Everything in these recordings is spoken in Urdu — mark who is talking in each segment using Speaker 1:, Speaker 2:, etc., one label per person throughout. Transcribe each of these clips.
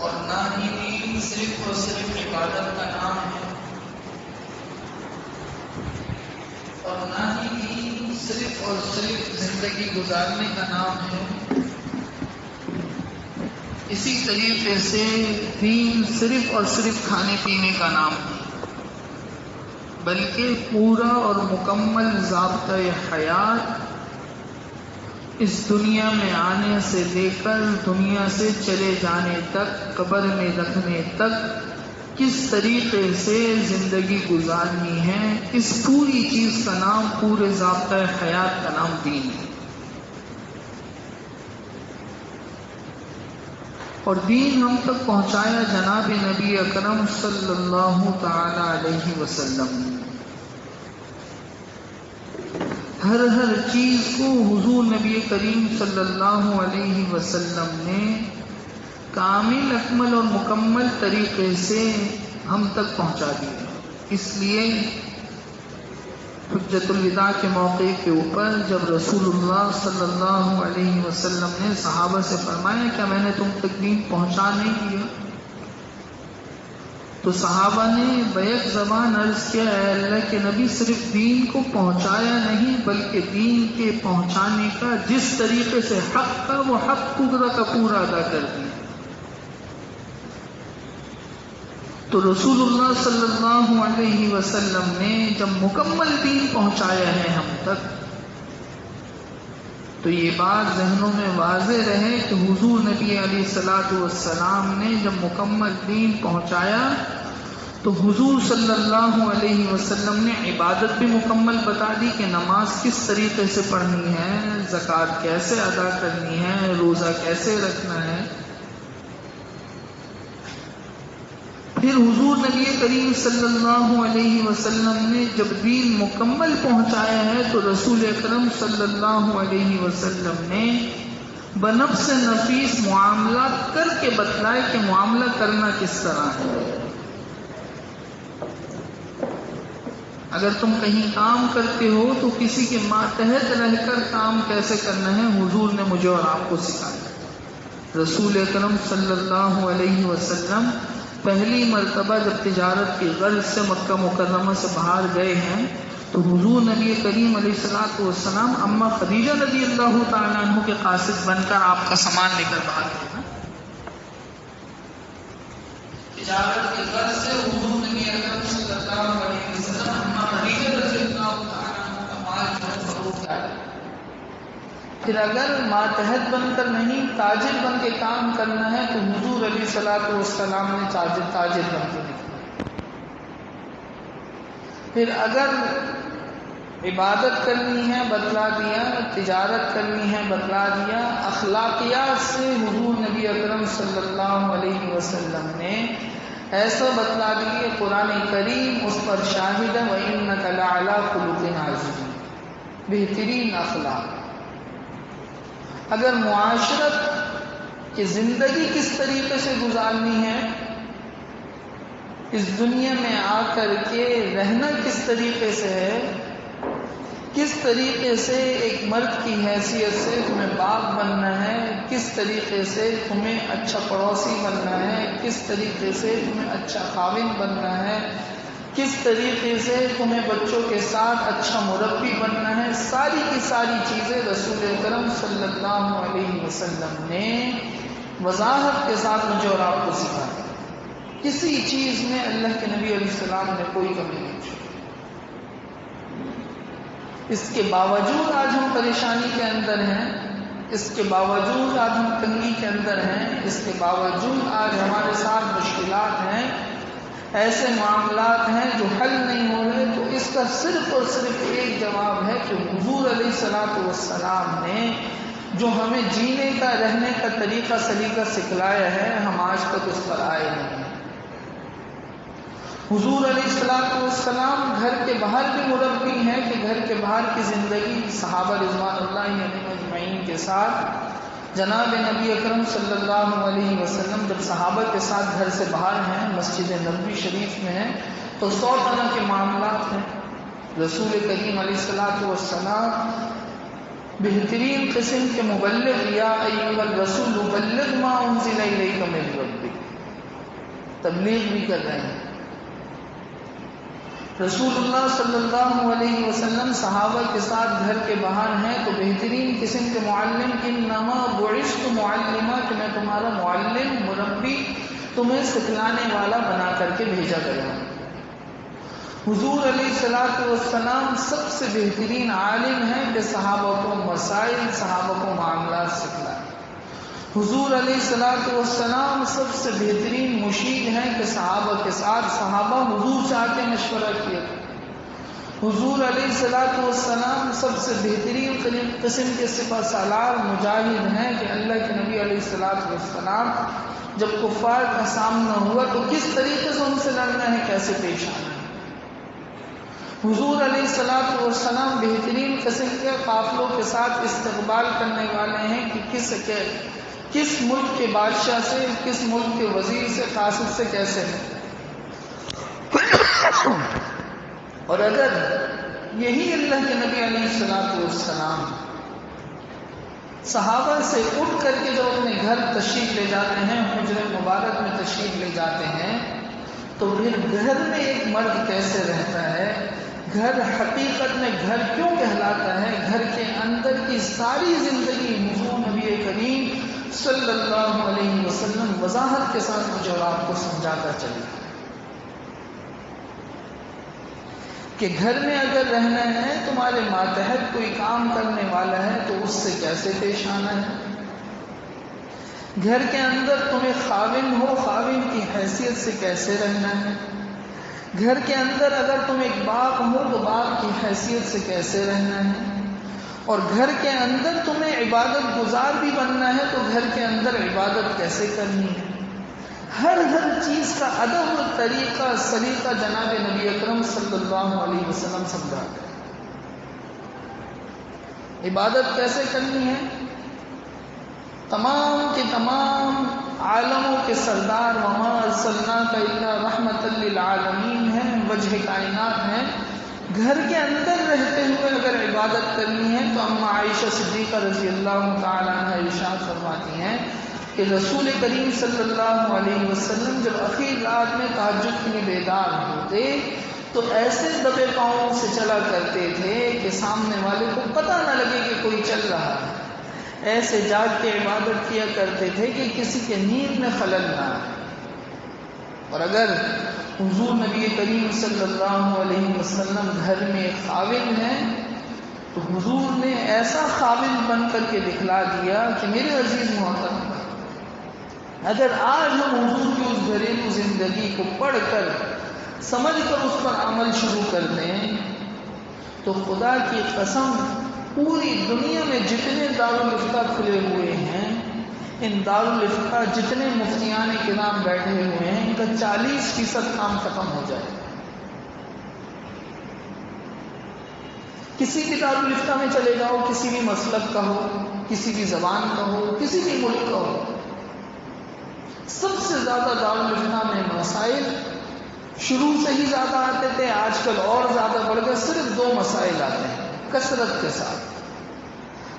Speaker 1: اور نہ ہی دین صرف اور صرف عبادت کا نام ہے، اور نہ ہی دین صرف اور صرف زندگی گزارنے کا نام ہے۔ اسی طریقے سے دین صرف اور صرف کھانے پینے کا نام ہے، بلکہ پورا اور مکمل ضابطۂ حیات اس دنیا میں آنے سے لے کر دنیا سے چلے جانے تک، قبر میں رکھنے تک کس طریقے سے زندگی گزارنی ہے، اس پوری چیز کا نام، پورے ضابطۂ حیات کا نام دین ہے۔ اور دین ہم تک پہنچایا جناب نبی اکرم صلی اللہ تعالی علیہ وسلم نے۔ ہر چیز کو حضور نبی کریم صلی اللہ علیہ وسلم نے کامل، اکمل اور مکمل طریقے سے ہم تک پہنچا دیا۔ اس لیے حجۃ الوداع کے موقع کے اوپر جب رسول اللہ صلی اللہ علیہ وسلم نے صحابہ سے فرمایا کیا میں نے تم تک دین پہنچا نہیں دیا؟ تو صحابہ نے بیک زبان عرض کیا، اے اللہ کے نبی، صرف دین کو پہنچایا نہیں بلکہ دین کے پہنچانے کا جس طریقے سے حق تھا وہ حق پورا کا پورا ادا کر دیا۔ تو رسول اللہ صلی اللہ علیہ وسلم نے جب مکمل دین پہنچایا ہے ہم تک، تو یہ بات ذہنوں میں واضح رہے کہ حضور نبی علیہ الصلوۃ والسلام نے جب مکمل دین پہنچایا تو حضور صلی اللہ علیہ وسلم نے عبادت بھی مکمل بتا دی کہ نماز کس طریقے سے پڑھنی ہے، زکوٰۃ کیسے ادا کرنی ہے، روزہ کیسے رکھنا ہے۔ پھر حضور نبی کریم صلی اللہ علیہ وسلم نے جب دین مکمل پہنچایا ہے تو رسول اکرم صلی اللہ علیہ وسلم نے بنفس نفیس معاملات کر کے بتلائے کہ معاملہ کرنا کس طرح ہے۔ اگر تم کہیں کام کرتے ہو تو کسی کے ماتحت رہ کر کام کیسے کرنا ہے، حضور نے مجھے اور آپ کو سکھایا۔ رسول اکرم صلی اللہ علیہ وسلم پہلی مرتبہ جب تجارت کی غرض سے مکہ مکرمہ سے باہر گئے ہیں تو حضور نبی کریم علیہ الصلوۃ والسلام اما خدیجہ رضی اللہ تعالیٰ عنہ کے قاصد بن کر آپ کا سامان لے کر باہر گئے نا۔ تجارت کی غرض سے حضور نبی اکرم صلی اللہ علیہ وسلم اما خدیجہ رضی اللہ تعالیٰ عنہ کا مال جو ہے فروخت کر دیا۔ پھر اگر ماتحت بن کر نہیں تاجر بن کے کام کرنا ہے تو حضور علیہ الصلوۃ والسلام نے تاجر بن کے نکلا۔ پھر اگر عبادت کرنی ہے بتلا دیا، تجارت کرنی ہے بتلا دیا، اخلاقیات سے حضور نبی اکرم صلی اللہ علیہ وسلم نے ایسا بتلا دیے قرآن کریم اس پر شاہد ہے، وَإِنَّكَ لَعَلَىٰ خُلُقٍ عَظِيمٍ، بہترین اخلاق۔ اگر معاشرت کی زندگی کس طریقے سے گزارنی ہے، اس دنیا میں آ کر کے رہنا کس طریقے سے ہے، کس طریقے سے ایک مرد کی حیثیت سے تمہیں باپ بننا ہے، کس طریقے سے تمہیں اچھا پڑوسی بننا ہے، کس طریقے سے تمہیں اچھا خاوند بننا ہے، کس طریقے سے تمہیں بچوں کے ساتھ اچھا مربی بننا ہے، ساری کی ساری چیزیں رسول اکرم صلی اللہ علیہ وسلم نے وضاحت کے ساتھ مجھے اور آپ کو سکھایا۔ کسی چیز میں اللہ کے نبی علیہ السلام نے کوئی کمی نہیں چھوڑی۔ اس کے باوجود آج ہم پریشانی کے اندر ہیں، اس کے باوجود آج ہم تنگی کے اندر ہیں، اس کے باوجود آج ہمارے ساتھ مشکلات ہیں، ایسے معاملات ہیں جو حل نہیں ہو رہے، تو اس کا صرف اور صرف ایک جواب ہے کہ حضور علیہ الصلوۃ والسلام نے جو ہمیں جینے کا، رہنے کا طریقہ سلیقہ سکھلایا ہے، ہم آج تک اس پر آئے نہیں۔ حضور علیہ الصلوۃ والسلام گھر کے باہر بھی مربی ہیں کہ گھر کے باہر کی زندگی صحابہ رضوان اللہ علیہم اجمعین کے ساتھ جناب نبی اکرم صلی اللہ علیہ وسلم جب صحابہ کے ساتھ گھر سے باہر ہیں، مسجد نبوی شریف میں ہیں، تو 100 طرح کے معاملات ہیں۔ رسول کریم علیہ الصلوۃ والسلام بہترین قسم کے مبلغ، یا ایھا الرسول بلغ ما انزل الیک من ربک، تبلیغ بھی کر رہے ہیں۔ رسول اللہ صلی اللہ علیہ وسلم صحابہ کے ساتھ گھر کے باہر ہیں تو بہترین قسم کے معلم، انما بعثت معلما، کہ میں تمہارا معلم، مربی، تمہیں سکھلانے والا بنا کر کے بھیجا گیا ہوں۔ حضور علیہ الصلوۃ والسلام سب سے بہترین عالم ہیں کہ صحابہ کو مسائل، صحابہ کو معاملات سکھلائے۔ حضور علیہ الصلوۃ والسلام سب سے بہترین مشیر ہیں کہ صحابہ کے ساتھ صحابہ حضور سے آ کے مشورہ کیا۔ حضور علیہ الصلوۃ والسلام سب سے بہترین قسم کے سپہ سالار مجاہد ہیں کہ اللہ کے نبی علیہ الصلوۃ والسلام جب کفار کا سامنا ہوا تو کس طریقے سے ان سے لڑنا ہے، کیسے پیش آنا ہے۔ حضور علیہ الصلوۃ والسلام بہترین قسم کے قافلوں کے ساتھ استقبال کرنے والے ہیں کہ کس ملک کے بادشاہ سے، کس ملک کے وزیر سے، قاصد سے کیسے ہے۔ اور اگر یہی اللہ کے نبی علیہ الصلوۃ والسلام صحابہ سے اٹھ کر کے جب اپنے گھر تشریف لے جاتے ہیں، حجر مبارک میں تشریف لے جاتے ہیں، تو پھر گھر میں ایک مرد کیسے رہتا ہے، گھر حقیقت میں گھر کیوں کہلاتا ہے، گھر کے اندر کی ساری زندگی حضور نبی کریم صلی اللہ علیہ وسلم وضاحت کے ساتھ مجھے اور آپ کو سمجھاتا چلے کہ گھر میں اگر رہنا ہے، تمہارے ماتحت کوئی کام کرنے والا ہے تو اس سے کیسے پیش آنا ہے۔ گھر کے اندر تمہیں خاوند ہو، خاوند کی حیثیت سے کیسے رہنا ہے۔ گھر کے اندر اگر تم ایک باپ ہو تو باپ کی حیثیت سے کیسے رہنا ہے۔ اور گھر کے اندر تمہیں عبادت گزار بھی بننا ہے تو گھر کے اندر عبادت کیسے کرنی ہے۔ ہر چیز کا ادب، طریقہ، سلیقہ جناب نبی اکرم صلی اللہ علیہ وسلم سمجھا ہے۔ عبادت کیسے کرنی ہے، تمام کے تمام عالموں کے سردار وما ارسلناک الا رحمۃ للعالمین ہیں، وجہ کائنات ہیں۔ گھر کے اندر رہتے ہوئے اگر عبادت کرنی ہے تو اما عائشہ صدیقہ رضی اللہ تعالی عنہ ارشاد فرماتی ہیں کہ رسول کریم صلی اللہ علیہ وسلم جب اخیر رات میں تہجد کے لیے بیدار ہوتے تو ایسے دبے پاؤں سے چلا کرتے تھے کہ سامنے والے کو پتہ نہ لگے کہ کوئی چل رہا ہے۔ ایسے جاگ کے عبادت کیا کرتے تھے کہ کسی کے نیند میں خلل نہ آئے۔ اور اگر حضور نبی کریم صلی اللہ علیہ وسلم گھر میں خاوند ہیں تو حضور نے ایسا خاوند بن کر کے دکھلا دیا کہ میرے عزیز محترم، اگر آج ہم حضور کی اس گھریلو زندگی کو پڑھ کر سمجھ کر اس پر عمل شروع کر دیں تو خدا کی قسم پوری دنیا میں جتنے دارالفتہ کھلے ہوئے ہیں، ان دارالفتہ جتنے مفتیان کرام بیٹھے ہوئے ہیں، ان کا 40% کام ختم ہو جائے۔ کسی بھی دارالفتہ میں چلے جاؤ، کسی بھی مسلک کا ہو، کسی بھی زبان کا ہو، کسی بھی ملک کا ہو، سب سے زیادہ دارالفتہ میں مسائل شروع سے ہی زیادہ آتے تھے، آج کل اور زیادہ بڑھ گئے، صرف 2 مسائل آتے ہیں کثرت کے ساتھ۔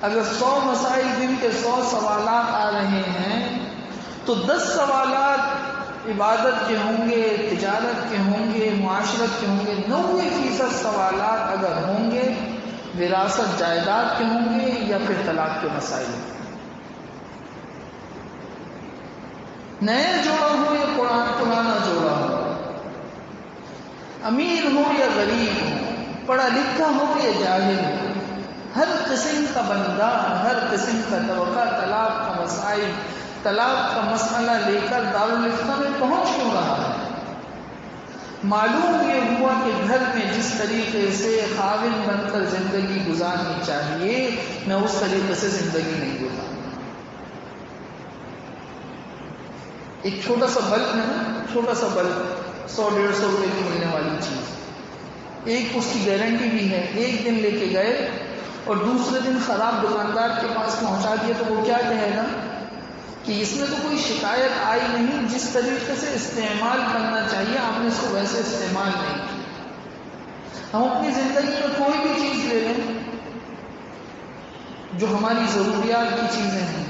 Speaker 1: اگر 100 مسائل دن کے 100 سوالات آ رہے ہیں تو 10 سوالات عبادت کے ہوں گے، تجارت کے ہوں گے، معاشرت کے ہوں گے، 90% سوالات اگر ہوں گے وراثت جائیداد کے ہوں گے یا پھر طلاق کے مسائل۔ نیا جوڑا ہو یا پرانا جوڑا ہو، امیر ہو یا غریب ہو، پڑھا لکھا ہو یا جاہل ہو، ہر قسم کا بندہ، ہر قسم کا طبقہ طلاق کا مسائل، طلاق کا مسئلہ لے کر دارالفتہ میں پہنچ کیوں رہا ہے؟ معلوم یہ ہوا کہ گھر میں جس طریقے سے خاوند بن کر زندگی گزارنی چاہیے میں اس طریقے سے زندگی نہیں گزارتا۔ ایک چھوٹا سا بلب ہے نا، چھوٹا سا بلب 100-150 روپے کی ملنے والی چیز، ایک اس کی گارنٹی بھی ہے، ایک دن لے کے گئے اور دوسرے دن خراب دکاندار کے پاس پہنچا دیا تو وہ کیا کہے گا کہ اس میں تو کوئی شکایت آئی نہیں، جس طریقے سے استعمال کرنا چاہیے آپ نے اس کو ویسے استعمال نہیں کیا۔ ہم اپنی زندگی میں کوئی بھی چیز لے لیں جو ہماری ضروریات کی چیزیں ہیں،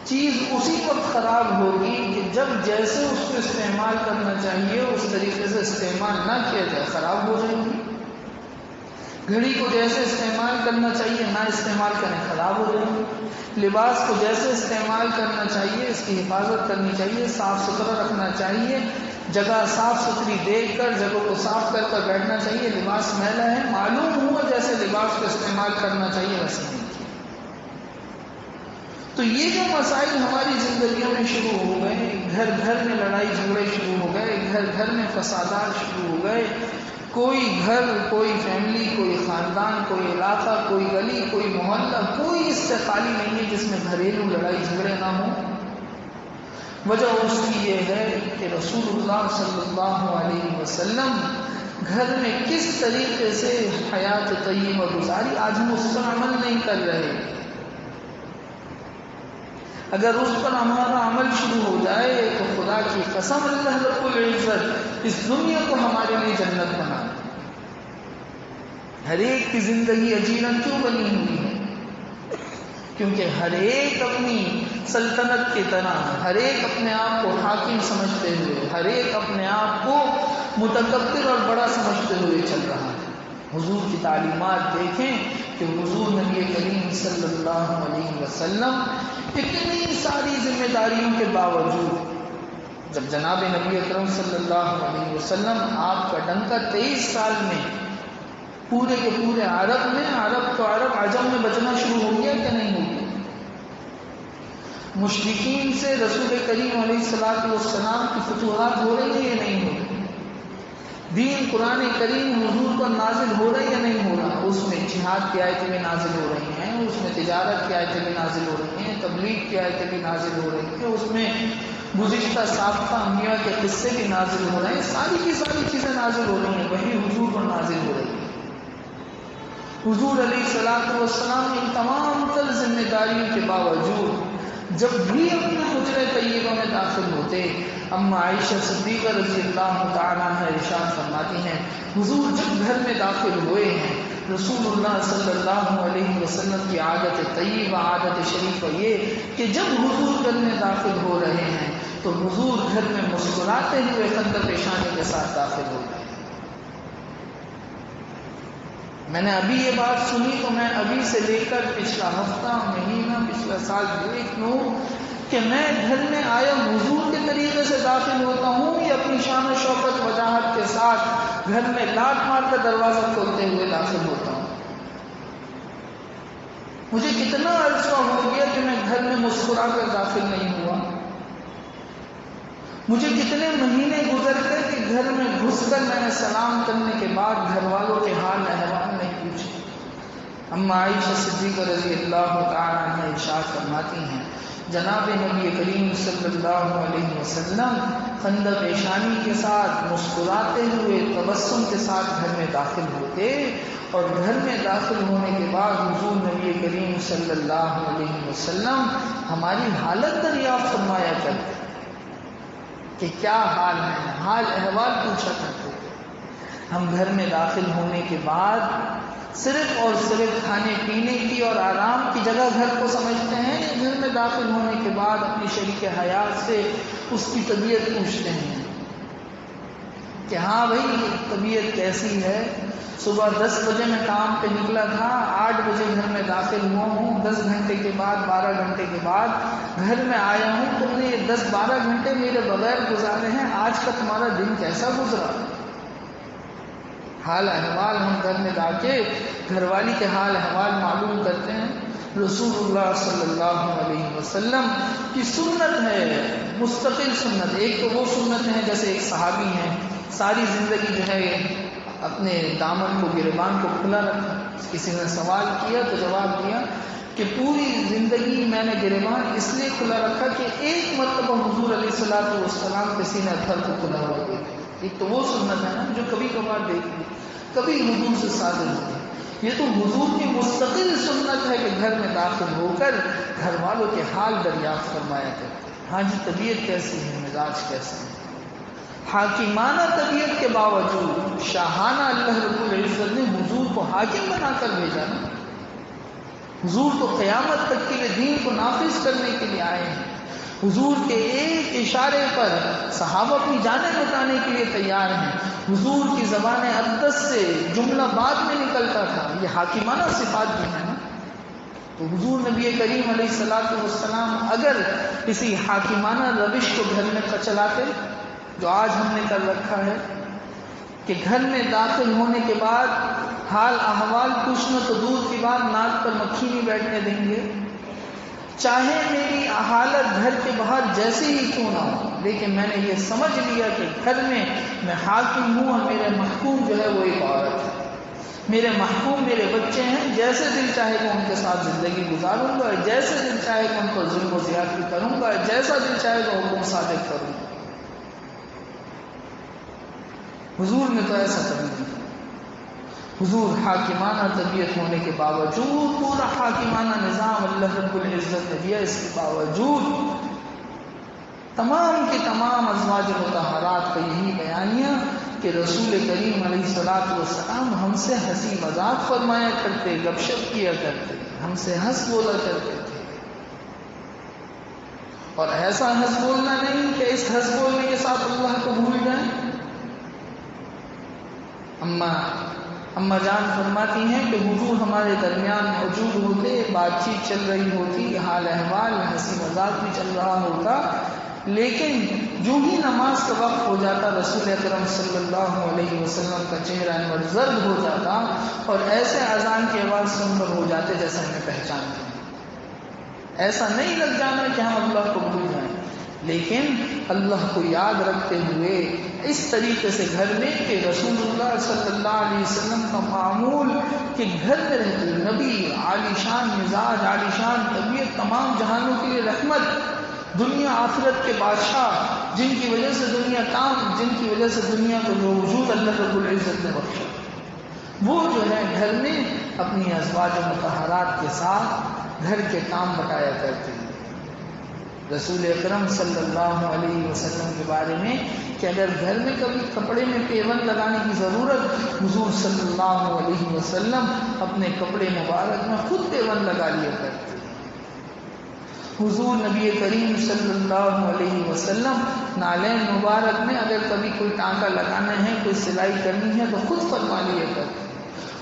Speaker 1: چیز اسی وقت خراب ہوگی کہ جب جیسے اس کو استعمال کرنا چاہیے اس طریقے سے استعمال نہ کیا جائے، خراب ہو جائے گی۔ گھڑی کو جیسے استعمال کرنا چاہیے نہ استعمال کریں، خراب ہو جائے گی۔ لباس کو جیسے استعمال کرنا چاہیے اس کی حفاظت کرنی چاہیے، صاف ستھرا رکھنا چاہیے، جگہ صاف ستھری دیکھ کر جگہ کو صاف کر کر بیٹھنا چاہیے۔ لباس میلا ہے، معلوم ہوا جیسے لباس کو استعمال کرنا چاہیے ویسے نہیں۔ تو یہ جو مسائل ہماری زندگیوں میں شروع ہو گئے، گھر گھر میں لڑائی جھگڑے شروع ہو گئے، گھر گھر میں فسادات شروع ہو گئے، کوئی گھر، کوئی فیملی، کوئی خاندان، کوئی علاقہ، کوئی گلی، کوئی محلہ، کوئی اس سے خالی نہیں ہے جس میں گھریلو لڑائی جھگڑے نہ ہوں۔ وجہ اس کی یہ ہے کہ رسول اللہ صلی اللہ علیہ وسلم گھر میں کس طریقے سے حیات طیبہ گزاری، آج ہم اس پر عمل نہیں کر رہے۔ اگر اس پر ہمارا عمل شروع ہو جائے تو خدا کی قسم اللہ رب العزت اس دنیا کو ہمارے لیے جنت بنا دے۔ ہر ایک کی زندگی اجیرا کیوں بنی ہوئی ہے؟ کیونکہ ہر ایک اپنی سلطنت کی طرح، ہر ایک اپنے آپ کو حاکم سمجھتے ہوئے، ہر ایک اپنے آپ کو متکبر اور بڑا سمجھتے ہوئے چل رہا ہے۔ حضور کی تعلیمات دیکھیں کہ حضور نبی کریم صلی اللہ علیہ وسلم اتنی ساری ذمہ داریوں کے باوجود جب جناب نبی اکرم صلی اللہ علیہ وسلم آپ کا ڈنکا 23 سال میں پورے کے پورے عرب میں، عرب تو عرب عجم میں بچنا شروع ہو گیا کہ نہیں ہو گیا؟ مشرکین سے رسول کریم علیہ الصلوۃ والسلام کی فتوحات ہو رہی ہیں یا نہیں ہو رہی؟ دین قرآن کریم حضور پر نازل ہو رہا ہے یا نہیں ہو رہا؟ اس میں جہاد کی آیتیں بھی نازل ہو رہی ہیں، اس میں تجارت کی آیتیں بھی نازل ہو رہی ہیں، تبلیغ کی آیتیں بھی نازل ہو رہی ہیں، اس میں گزشتہ سابقہ انبیاء کے قصے بھی نازل ہو رہے ہیں، ساری کی ساری چیزیں نازل ہو رہی ہیں، وہی حضور پر نازل ہو رہی ہے۔ حضور علیہ الصلوۃ والسلام ان تمام تر ذمہ داریوں کے باوجود جب بھی اپنے حجرہ طیبہ میں داخل ہوتے، اما عائشہ صدیقہ رضی اللہ تعالیٰ عنہا ارشاد فرماتی ہیں حضور جب گھر میں داخل ہوئے ہیں، رسول اللہ صلی اللہ علیہ وسلم کی عادت طیبہ، عادت شریفہ یہ کہ جب حضور گھر میں داخل ہو رہے ہیں تو حضور گھر میں مسکراتے ہوئے خندہ پیشانی کے ساتھ داخل ہو رہے ہیں۔ میں نے ابھی یہ بات سنی تو میں ابھی سے لے کر پچھلا ہفتہ، مہینہ، پچھلا سال دیکھ لوں کہ میں گھر میں آیا حضور کے طریقے سے داخل ہوتا ہوں یا اپنی شان و شوکت وجاہت کے ساتھ گھر میں لاٹ مار کر دروازہ کھولتے ہوئے داخل ہوتا ہوں۔ مجھے کتنا عرصہ ہو گیا کہ میں گھر میں مسکرا کر داخل نہیں ہوا۔ مجھے کتنے مہینے گزر گئے کہ گھر میں گھس کر میں نے سلام کرنے کے بعد گھر والوں کے حال احوال نہیں پوچھے۔ اما عائشہ صدیقہ رضی اللہ تعالیٰ عنہ ارشاد فرماتی ہیں جناب نبی کریم صلی اللہ علیہ وسلم خندہ پیشانی کے ساتھ مسکراتے ہوئے تبسم کے ساتھ گھر میں داخل ہوتے، اور گھر میں داخل ہونے کے بعد حضور نبی کریم صلی اللہ علیہ وسلم ہماری حالت دریافت فرمایا کرتے کہ کیا حال ہے، حال احوال پوچھا کرتے تھے۔ ہم گھر میں داخل ہونے کے بعد صرف اور صرف کھانے پینے کی اور آرام کی جگہ گھر کو سمجھتے ہیں، گھر میں داخل ہونے کے بعد اپنی شریک حیات سے اس کی طبیعت پوچھتے ہیں کہ ہاں بھائی طبیعت کیسی ہے؟ صبح 10 بجے میں کام پہ نکلا تھا، 8 بجے گھر میں داخل ہوا ہوں، 10 گھنٹے کے بعد 12 گھنٹے کے بعد گھر میں آیا ہوں، تم نے یہ 10-12 گھنٹے میرے بغیر گزارے ہیں، آج کا تمہارا دن کیسا گزرا؟ حال احوال ہم گھر میں لا کے گھر والی کے حال احوال معلوم کرتے ہیں۔ رسول اللہ صلی اللہ علیہ وسلم کی سنت ہے، مستقل سنت۔ ایک تو وہ سنت ہے جیسے ایک صحابی ہیں، ساری زندگی جو ہے اپنے دامن کو، گریبان کو کھلا رکھا۔ کسی نے سوال کیا تو جواب دیا کہ پوری زندگی میں نے گریبان اس لیے کھلا رکھا کہ ایک مرتبہ حضور علیہ الصلوۃ والسلام کے سینہ اطہر کو کھلا ہوا دیکھا۔ ایک تو وہ سنت ہے نا جو کبھی کبھار دیکھی، کبھی حضور سے صادر ہوتی ہے۔ یہ تو حضور کی مستقل سنت ہے کہ گھر میں داخل ہو کر گھر والوں کے حال دریافت فرمایا کرتے۔ ہاں جی طبیعت کیسی ہے، مزاج کیسا ہے؟ حاکمانہ طبیعت کے باوجود شاہانہ اللہ رب العزت نے حضور کو حاکم بنا کر بھیجا نا۔ حضور تو قیامت تک کے لیے دین کو نافذ کرنے کے لیے آئے ہیں. حضور کے ایک اشارے پر صحابہ اپنی جانیں بتانے کے لیے تیار ہیں. حضور کی زبان اقدس سے جملہ بعد میں نکلتا تھا. یہ حاکمانہ صفات بھی ہیں نا. تو حضور نبی کریم علیہ الصلوۃ والسلام اگر کسی حاکمانہ روش کو گھر میں چلاتے، جو آج ہم نے کر رکھا ہے کہ گھر میں داخل ہونے کے بعد حال احوال پوچھنا تو دور کی بات، ناک پر مکھی نہیں بیٹھنے دیں گے، چاہے میری حالت گھر کے باہر جیسے ہی کیوں نہ ہو، لیکن میں نے یہ سمجھ لیا کہ گھر میں حاکم ہوں اور میرے محکوم جو ہے وہ ایک عورت ہے. میرے محکوم میرے بچے ہیں، جیسے دل چاہے گا ان کے ساتھ زندگی گزاروں گا، جیسے دل چاہے گا ان کو ظلم و زیادتی کروں گا، جیسا دل چاہے گا حکم صادق کروں گا. حضور نے تو ایسا کر دیا. حضور حاکمانہ طبیعت ہونے کے باوجود، پورا حاکمانہ نظام اللہ رب العزت نے دیا، اس کے باوجود تمام کے تمام ازواج مطہرات کا یہی بیانیہ کہ رسول کریم علیہ الصلوۃ والسلام ہم سے ہنسی مذاق فرمایا کرتے، گپ شپ کیا کرتے، ہم سے ہنس بولا کرتے تھے. اور ایسا ہنس بولنا نہیں کہ اس ہنس بولنے کے ساتھ اللہ کو بھول جائیں. اماں جان فرماتی ہیں کہ حضور ہمارے درمیان موجود ہوتے، بات چیت چل رہی ہوتی، حال احوال ہنسی مذاق بھی چل رہا ہوتا، لیکن جو ہی نماز کا وقت ہو جاتا رسول اکرم صلی اللہ علیہ وسلم کا چہرہ انور زرد ہو جاتا اور ایسے اذان کی آواز سن کر ہو جاتے جیسے ہمیں پہچانتے ہیں. ایسا نہیں لگ جانا کہ ہم اللہ کو بھول جائیں، لیکن اللہ کو یاد رکھتے ہوئے اس طریقے سے گھر میں کہ رسول اللہ صلی اللہ علیہ وسلم کا معمول کہ گھر میں رہتے نبی، عالی شان مزاج، عالی شان طبیعت، تمام جہانوں کے لیے رحمت، دنیا آخرت کے بادشاہ، جن کی وجہ سے دنیا کو جو وجود اللہ رب العزت نے بخشا، وہ جو ہے گھر میں اپنی ازواج مطہرات کے ساتھ گھر کے کام بتایا کرتے ہیں. رسول اکرم صلی اللہ علیہ وسلم کے بارے میں کہ اگر گھر میں کبھی کپڑے میں پیوند لگانے کی ضرورت، حضور صلی اللہ علیہ وسلم اپنے کپڑے مبارک میں خود پیوند لگا لیا کرتے. حضور نبی کریم صلی اللہ علیہ وسلم نالین مبارک میں اگر کبھی کوئی ٹانکا لگانا ہے، کوئی سلائی کرنی ہے تو خود فرما لیا کرتے.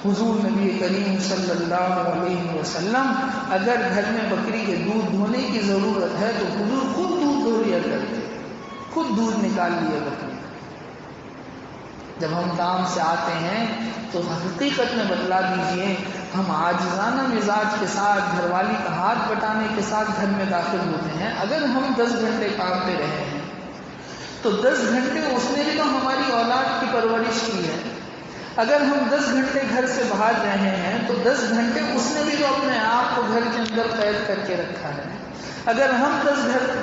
Speaker 1: حضور نبی کریم صلی اللہ علیہ وسلم اگر گھر میں بکری کے دودھ دھونے کی ضرورت ہے تو حضور خود دودھ دھو لیا کرتے، خود دودھ نکال لیا بکری. جب ہم کام سے آتے ہیں تو حقیقت میں بتلا دیجئے، ہم عاجزانہ مزاج کے ساتھ گھر والی کا ہاتھ بٹانے کے ساتھ گھر میں داخل ہوتے ہیں. اگر ہم 10 گھنٹے کام پہ رہے ہیں تو 10 گھنٹے اس نے بھی تو ہماری اولاد کی پرورش کی ہے. اگر ہم 10 گھنٹے گھر سے باہر رہے ہیں تو 10 گھنٹے اس نے بھی تو اپنے آپ کو گھر کے اندر قید کر کے رکھا ہے. اگر ہم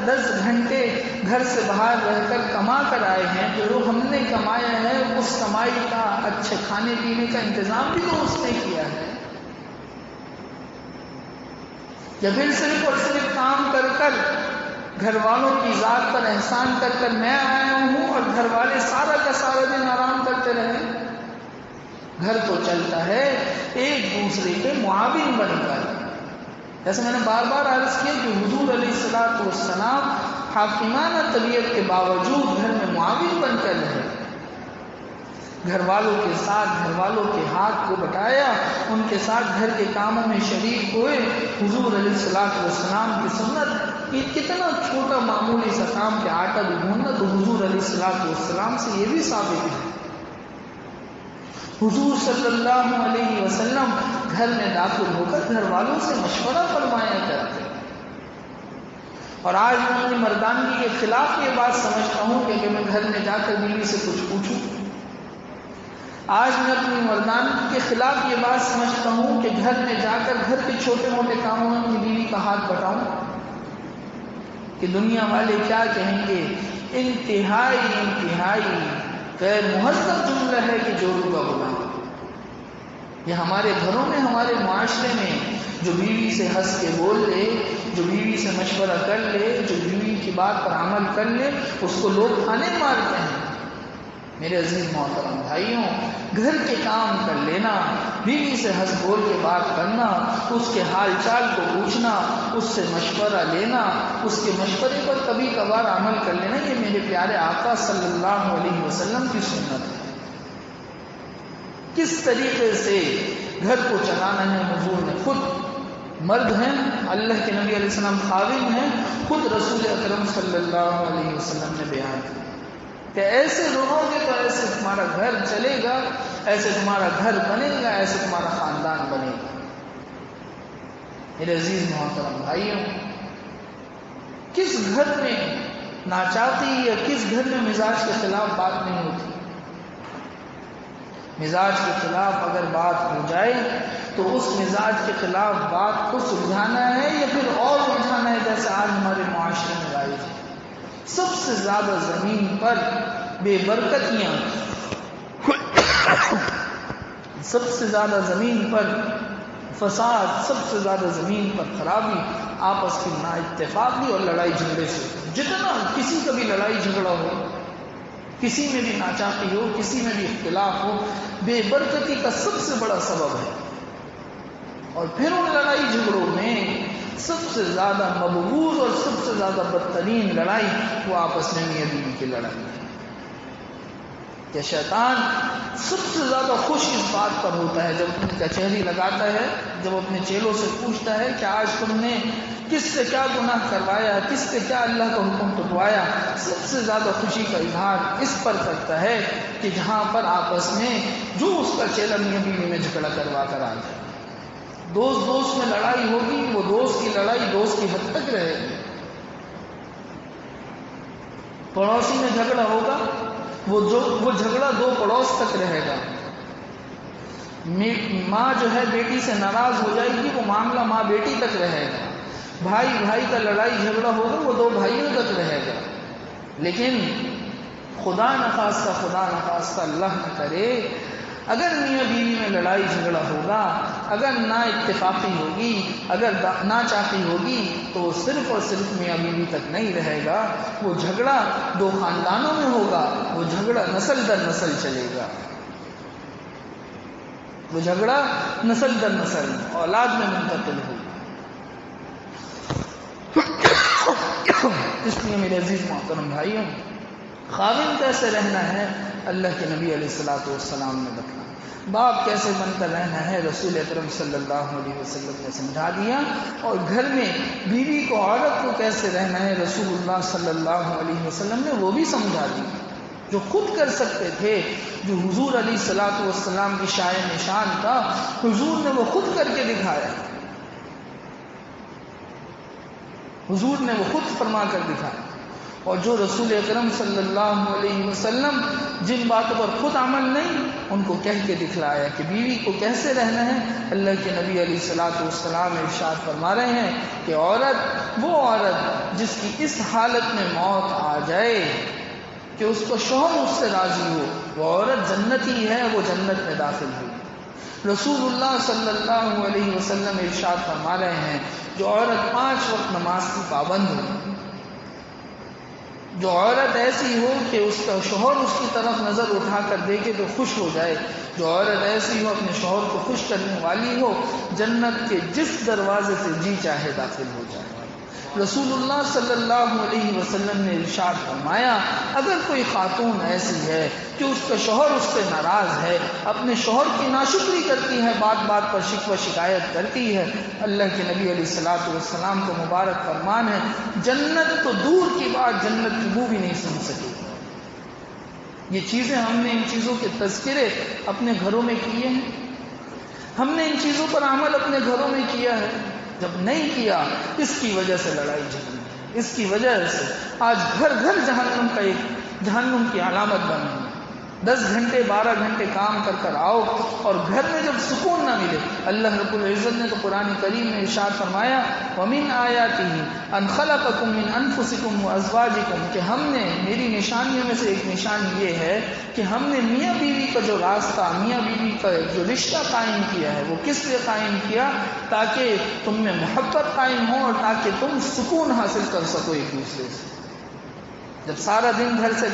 Speaker 1: 10 گھنٹے گھر سے باہر رہ کر کما کر آئے ہیں تو جو ہم نے کمایا ہے اس کمائی کا اچھے کھانے پینے کا انتظام بھی تو اس نے کیا ہے. یا پھر صرف اور صرف کام کر کر گھر والوں کی ذات پر احسان کر کر میں آیا ہوں اور گھر والے سارا کا سارا دن آرام کرتے رہے. گھر تو چلتا ہے ایک دوسرے کے معاون بن کر. جیسے میں نے بار بار عرض کیا کہ حضور علیہ الصلوۃ والسلام حاکمانہ طبیعت کے باوجود گھر میں معاون بن کر رہے. گھر والوں کے ساتھ گھر والوں کے ہاتھ کو بٹایا، ان کے ساتھ گھر کے کاموں میں شریک ہوئے. حضور علیہ الصلوۃ والسلام کی سنت یہ کتنا چھوٹا معمولی سا کام کہ آٹا بھی گھوننا تو حضور علیہ الصلوۃ والسلام سے یہ بھی ثابت ہے. حضور صلی اللہ علیہ وسلم گھر میں داخل ہو کر گھر والوں سے مشورہ فرمایا کرتے. اور آج میں اپنی مردانگی کے خلاف یہ بات سمجھتا ہوں کہ میں گھر میں جا کر بیوی سے کچھ پوچھوں. آج میں اپنی مردانگی کے خلاف یہ بات سمجھتا ہوں کہ گھر میں جا کر گھر کے چھوٹے موٹے کاموں میں اپنی بیوی کا ہاتھ بٹاؤں کہ دنیا والے کیا کہیں گے. انتہائی غیر مہذب جملہ ہے کہ جورو کا غلام. یہ ہمارے گھروں میں ہمارے معاشرے میں جو بیوی سے ہنس کے بول لے، جو بیوی سے مشورہ کر لے، جو بیوی کی بات پر عمل کر لے، اس کو لوگ کھانے مارتے ہیں. میرے عزیز محترم بھائیوں، گھر کے کام کر لینا، بیوی سے ہنس بول کے بات کرنا، اس کے حال چال کو پوچھنا، اس سے مشورہ لینا، اس کے مشورے پر کبھی کبھار عمل کر لینا، یہ میرے پیارے آقا صلی اللہ علیہ وسلم کی سنت ہے۔ کس طریقے سے گھر کو چلانا ہے حضور نے خود، مرد ہیں، اللہ کے نبی علیہ السلام خاوند ہیں، خود رسول اکرم صلی اللہ علیہ وسلم نے بیان کیا کہ ایسے رہو گے تو ایسے تمہارا گھر چلے گا، ایسے تمہارا گھر بنے گا، ایسے تمہارا خاندان بنے گا۔ میرے عزیز محترم بھائیوں، کس گھر میں ناچاتی یا کس گھر میں مزاج کے خلاف بات نہیں ہوتی؟ مزاج کے خلاف اگر بات ہو جائے تو اس مزاج کے خلاف بات کو سلجھانا ہے یا پھر اور الجھانا ہے، جیسے آج ہمارے معاشرے میں رائج ہے۔ سب سے زیادہ زمین پر بے برکتیاں، سب سے زیادہ زمین پر فساد، سب سے زیادہ زمین پر خرابی آپس کی نا اتفاقی اور لڑائی جھگڑے سے۔ جتنا کسی کا بھی لڑائی جھگڑا ہو، کسی میں بھی ناچاقی ہو، کسی میں بھی اختلاف ہو، بے برکتی کا سب سے بڑا سبب ہے۔ اور پھر ان لڑائی جھگڑوں میں سب سے زیادہ مبغوض اور سب سے زیادہ بدترین لڑائی وہ آپس میں میاں بیوی کی لڑائی ہے کہ شیطان سب سے زیادہ خوش اس بات پر ہوتا ہے جب اپنی کچہری لگاتا ہے، جب اپنے چیلوں سے پوچھتا ہے کہ آج تم نے کس سے کیا گناہ کروایا، کس سے کیا اللہ کا حکم ٹکوایا۔ سب سے زیادہ خوشی کا اظہار اس پر کرتا ہے کہ جہاں پر آپس میں جو اس کا چیلا میاں بیوی میں جھگڑا کروا کر آ جائے۔ دوست میں لڑائی ہوگی، وہ دوست کی لڑائی دوست کی حد تک رہے گی۔ پڑوسی میں جھگڑا ہوگا، وہ جھگڑا دو پڑوس تک رہے گا۔ ماں جو ہے بیٹی سے ناراض ہو جائے گی، وہ معاملہ ماں بیٹی تک رہے گا۔ بھائی کا لڑائی جھگڑا ہوگا، وہ دو بھائیوں تک رہے گا۔ لیکن خدا نخواستہ اللہ نہ کرے، اگر میاں بیوی میں لڑائی جھگڑا ہوگا، اگر نا اتفاقی ہوگی، اگر ناچاقی ہوگی، تو صرف اور صرف میاں بیوی تک نہیں رہے گا، وہ جھگڑا دو خاندانوں میں ہوگا، وہ جھگڑا نسل در نسل چلے گا، وہ جھگڑا نسل در نسل اولاد میں منتقل ہوگا۔ اس لیے میرے عزیز محترم بھائیوں، خاوند کیسے رہنا ہے اللہ کے نبی علیہ الصلوۃ والسلام نے بتایا، باپ کیسے بن کر رہنا ہے رسول اکرم صلی اللہ علیہ وسلم نے سمجھا دیا، اور گھر میں بیوی کو، عورت کو کیسے رہنا ہے رسول اللہ صلی اللہ علیہ وسلم نے وہ بھی سمجھا دیا۔ جو خود کر سکتے تھے، جو حضور علیہ الصلوۃ والسلام کی شائع نشان تھا، حضور نے وہ خود کر کے دکھایا، حضور نے وہ خود فرما کر دکھایا۔ اور جو رسول اکرم صلی اللہ علیہ وسلم جن باتوں پر خود عمل نہیں، ان کو کہہ کے دکھلایا کہ بیوی کو کیسے رہنا ہے۔ اللہ کے نبی علیہ الصلوۃ والسلام ارشاد فرما رہے ہیں کہ وہ عورت جس کی اس حالت میں موت آ جائے کہ اس کو شوہر اس سے راضی ہو، وہ عورت جنتی ہے، وہ جنت میں داخل ہوئی۔ رسول اللہ صلی اللہ علیہ وسلم ارشاد فرما رہے ہیں جو عورت 5 وقت نماز کی پابند ہو، جو عورت ایسی ہو کہ اس کا شوہر اس کی طرف نظر اٹھا کر دیکھے تو خوش ہو جائے، جو عورت ایسی ہو اپنے شوہر کو خوش کرنے والی ہو، جنت کے جس دروازے سے جی چاہے داخل ہو جائے۔ رسول اللہ صلی اللہ علیہ وسلم نے ارشاد فرمایا اگر کوئی خاتون ایسی ہے کہ اس کا شوہر اس سے ناراض ہے، اپنے شوہر کی ناشکری کرتی ہے، بات بات پر شکوہ شکایت کرتی ہے، اللہ کے نبی علیہ الصلوۃ والسلام کو مبارک فرمان ہے جنت تو دور کی بات، جنت کی بو بھی نہیں سن سکے۔ یہ چیزیں ہم نے ان چیزوں کے تذکرے اپنے گھروں میں کیے ہیں، ہم نے ان چیزوں پر عمل اپنے گھروں میں کیا ہے؟ جب نہیں کیا، اس کی وجہ سے لڑائی جھگڑی، اس کی وجہ سے آج گھر گھر جہنم کی علامت بن گئی۔ 10 گھنٹے 12 گھنٹے کام کر آؤ اور گھر میں جب سکون نہ ملے، اللہ رب العزت نے تو قرآن کریم میں ارشاد فرمایا وَمِنْ آيَاتِهِ أَنْ خَلَقَكُم مِّنْ أَنفُسِكُمْ وَأَزْوَاجِكُم، کہ ہم نے، میری نشانیوں میں سے ایک نشانی یہ ہے کہ ہم نے میاں بیوی کا جو راستہ، میاں بیوی کا جو رشتہ قائم کیا ہے، وہ کس لیے قائم کیا؟ تاکہ تم میں محبت قائم ہو اور تاکہ تم سکون حاصل کر سکو ایک دوسرے سے۔ جب سارا دن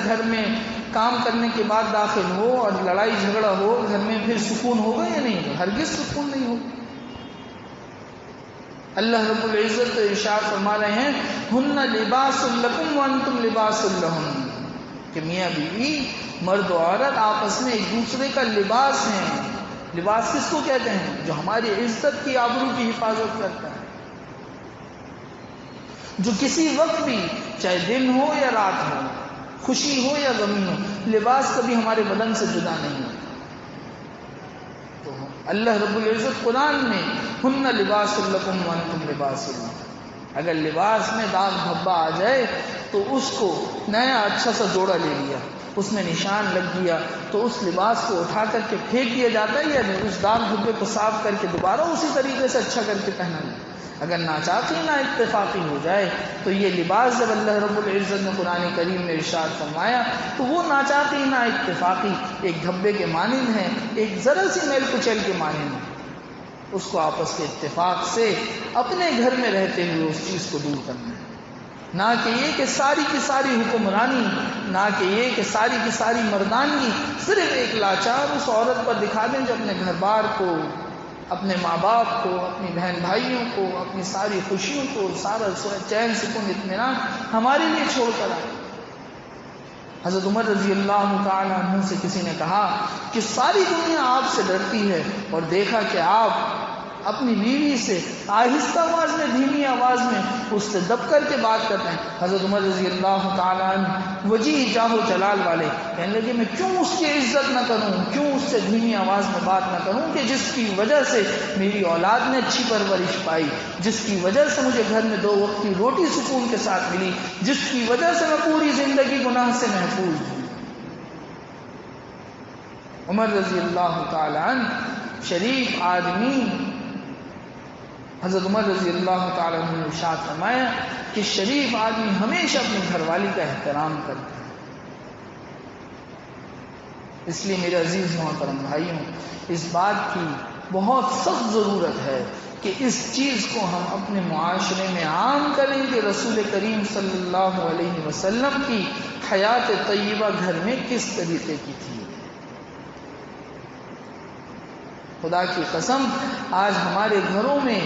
Speaker 1: گھر میں کام کرنے کے بعد داخل ہو اور لڑائی جھگڑا ہو گھر میں، پھر سکون ہوگا یا نہیں؟ ہرگز سکون نہیں ہوگا۔ اللہ رب العزت ارشاد فرما رہے ہیں ہن لباس لکم وانتم لباس لہن، کہ میاں بیوی مرد و عورت آپس میں ایک دوسرے کا لباس ہیں۔ لباس کس کو کہتے ہیں؟ جو ہماری عزت کی، آبرو کی حفاظت کرتا ہے، جو کسی وقت بھی، چاہے دن ہو یا رات ہو، خوشی ہو یا غمی ہو، لباس کبھی ہمارے بدن سے جدا نہیں ہوتا۔ تو اللہ رب العزت قرآن میں ہن لباس لکم وانتم لباس لہن، اگر لباس میں داغ دھبا آ جائے تو اس کو نیا اچھا سا جوڑا لے لیا، اس میں نشان لگ گیا تو اس لباس کو اٹھا کر کے پھینک دیا جاتا ہے یا نہیں؟ اس داغ دھبے کو صاف کر کے دوبارہ اسی طریقے سے اچھا کر کے پہنا جائے۔ اگر ناچاقی نا اتفاقی ہو جائے تو یہ لباس جب اللہ رب العزت نے قرآن کریم میں ارشاد فرمایا تو وہ ناچاقی نا اتفاقی ایک دھبے کے مانند ہے، ایک ذرا سی میل کچیل کے مانند ہے۔ اس کو آپس کے اتفاق سے اپنے گھر میں رہتے ہوئے اس چیز کو دور کرنا ہے، نہ کہ یہ کہ ساری کی ساری حکمرانی، نہ کہ یہ کہ ساری کی ساری مردانگی صرف ایک لاچار اس عورت پر دکھا دیں جو اپنے گھر بار کو، اپنے ماں باپ کو، اپنی بہن بھائیوں کو، اپنی ساری خوشیوں کو، سارا چین سکون اطمینان ہمارے لیے چھوڑ کر آئے۔ حضرت عمر رضی اللہ تعالی عنہ سے کسی نے کہا کہ ساری دنیا آپ سے ڈرتی ہے اور دیکھا کہ آپ اپنی بیوی سے آہستہ آواز میں، دھیمی آواز میں اس سے دب کر کے بات کرتے ہیں۔ حضرت عمر رضی اللہ تعالیٰ عنہ وجیہ جاہ و جلال والے کہنے لگے میں کیوں اس کی عزت نہ کروں، کیوں اس سے دھیمی آواز میں بات نہ کروں کہ جس کی وجہ سے میری اولاد نے اچھی پرورش پائی، جس کی وجہ سے مجھے گھر میں 2 وقت کی روٹی سکون کے ساتھ ملی، جس کی وجہ سے میں پوری زندگی گناہ سے محفوظ ہوں۔ عمر رضی اللہ تعالیٰ عنہ شریف آدمی، حضرت عمر رضی اللہ تعالیٰ عنہ نے ارشاد فرمایا کہ شریف آدمی ہمیشہ اپنی گھر والی کا احترام کرتا ہے۔ اس لیے میرے عزیز محترم بھائیوں، اس بات کی بہت سخت ضرورت ہے کہ اس چیز کو ہم اپنے معاشرے میں عام کریں کہ رسول کریم صلی اللہ علیہ وسلم کی حیات طیبہ گھر میں کس طریقے کی تھی۔ خدا کی قسم آج ہمارے گھروں میں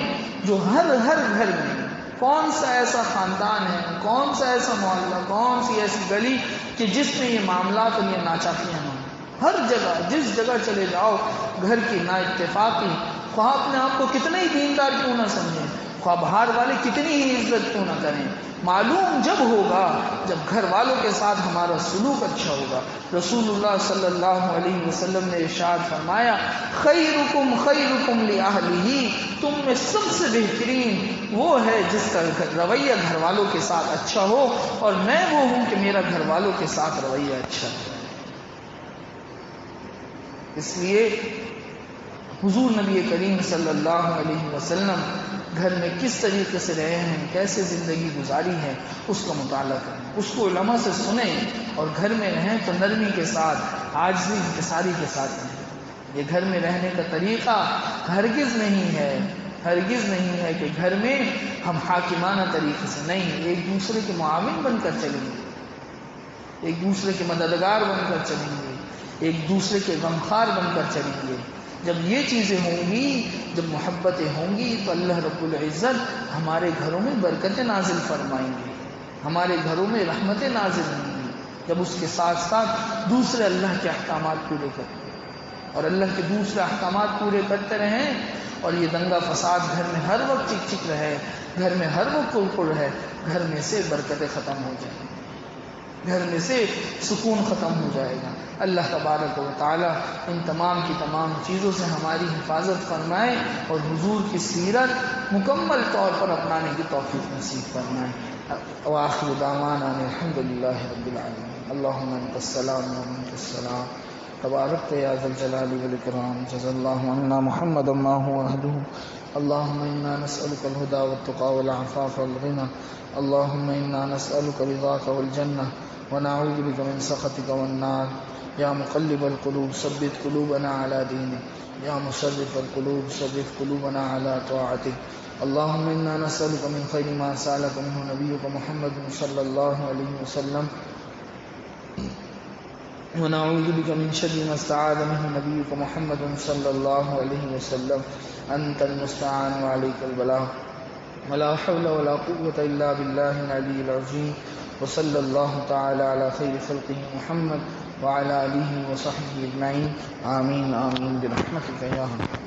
Speaker 1: جو ہر گھر میں کون سا ایسا خاندان ہے، کون سا ایسا محلہ، کون سی ایسی گلی کہ جس میں یہ معاملات اور یہ ناچاقیاں ہوں۔ ہر جگہ، جس جگہ چلے جاؤ گھر کی نا اتفاقی، خواہ اپنے آپ کو کتنے ہی دیندار کیوں نہ سمجھیں، خواہ باہر والے کتنی ہی عزت کیوں نہ کریں، معلوم جب ہوگا جب گھر والوں کے ساتھ ہمارا سلوک اچھا ہوگا۔ رسول اللہ صلی اللہ علیہ وسلم نے ارشاد فرمایا خیرکم خیرکم لأہلہ، تم میں سب سے بہترین وہ ہے جس کا رویہ گھر والوں کے ساتھ اچھا ہو، اور میں وہ ہوں کہ میرا گھر والوں کے ساتھ رویہ اچھا ہے۔ اس لیے حضور نبی کریم صلی اللہ علیہ وسلم گھر میں کس طریقے سے رہے ہیں، کیسے زندگی گزاری ہے، اس کا مطالعہ کریں، اس کو علماء سے سنیں، اور گھر میں رہیں تو نرمی کے ساتھ، عاجزی انکساری کے ساتھ رہیں۔ یہ گھر میں رہنے کا طریقہ ہرگز نہیں ہے کہ گھر میں ہم حاکمانہ طریقے سے نہیں، ایک دوسرے کے معاون بن کر چلیں گے، ایک دوسرے کے مددگار بن کر چلیں گے، ایک دوسرے کے غمخوار بن کر چلیں گے۔ جب یہ چیزیں ہوں گی، جب محبتیں ہوں گی تو اللہ رب العزت ہمارے گھروں میں برکتیں نازل فرمائیں گے، ہمارے گھروں میں رحمتیں نازل ہوں گی، جب اس کے ساتھ ساتھ دوسرے اللہ کے احکامات پورے کرتے ہیں اور اللہ کے دوسرے احکامات پورے کرتے رہیں، اور یہ دنگا فساد گھر میں ہر وقت چک چک رہے، گھر میں ہر وقت کڑکڑ رہے، گھر میں سے برکتیں ختم ہو جائیں، گھر میں سے سکون ختم ہو جائے گا۔ اللہ تبارک و تعالی ان تمام کی تمام چیزوں سے ہماری حفاظت فرمائے اور حضور کی سیرت مکمل طور پر اپنانے کی توفیق نصیب فرمائے۔ وآخر دعوانا الحمدللہ رب العالمین۔ اللہم انت السلام و منک السلام، تبارکت یا ذا الجلال والاکرام، جزا اللہ عنا محمدا ما هو اہلہ۔ اللہم انا نسألک الہدی والتقی والعفاف والغنی، اللہم انا نسألک رضاک والجنہ ونعوذ بک من سخطک والنار۔ یا مقلب القلوب ثبت قلوبنا على دینک، یا مصرف القلوب صرف قلوبنا على طاعتک۔ اللہم انا نسألک من خیر ما سألک منہ نبیک محمد صلی اللہ علیہ وسلم ونعوذ بك من شر ما استعاذ منه نبيك محمد صلى الله عليه وسلم أنت المستعان وعليك البلاغ ولا حول ولا قوة إلا بالله العلي العظيم وصلى الله تعالى على خير خلقه محمد وعلى آله وصحبه أجمعين آمين آمين برحمتك يا رب.